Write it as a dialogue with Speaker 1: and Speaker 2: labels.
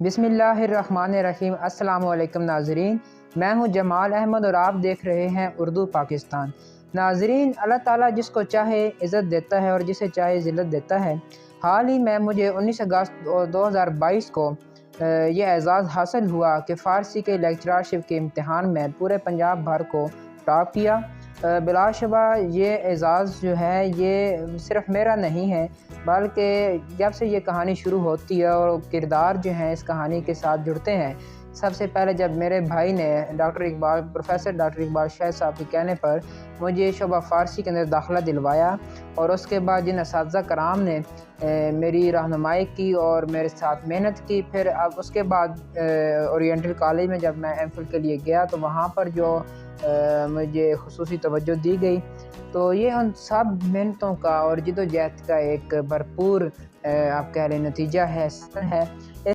Speaker 1: बिस्मिल्लाहिर्रहमानिर्रहीम। अस्सलाम वालेकुम नाज़रीन, मैं हूं जमाल अहमद और आप देख रहे हैं उर्दू पाकिस्तान। नाज़रीन, अल्लाह ताला जिसको चाहे इज़्ज़त देता है और जिसे चाहे ज़िल्लत देता है। हाल ही में मुझे 19 अगस्त 2022 को ये एज़ाज़ हासिल हुआ कि फ़ारसी के लेक्चरशिप के इम्तिहान में पूरे पंजाब भर को टॉप किया। बिलाशुबा ये एज़ाज़ जो है ये सिर्फ़ मेरा नहीं है, बल्कि जब से ये कहानी शुरू होती है और किरदार जो हैं इस कहानी के साथ जुड़ते हैं, सबसे पहले जब मेरे भाई ने प्रोफेसर डॉक्टर इकबाल शाहिद साहब के कहने पर मुझे शोबा फ़ारसी के अंदर दाखिला दिलवाया, और उसके बाद जिन असातिज़ा कराम ने मेरी रहनुमाई की और मेरे साथ मेहनत की। फिर अब उसके बाद ओरिएंटल कॉलेज में जब मैं एमफिल के लिए गया तो वहाँ पर जो मुझे खुसूसी तवज्जो दी गई, तो ये उन सब मेहनतों का और जिद्दोजहद का एक भरपूर आप कह लें नतीजा है।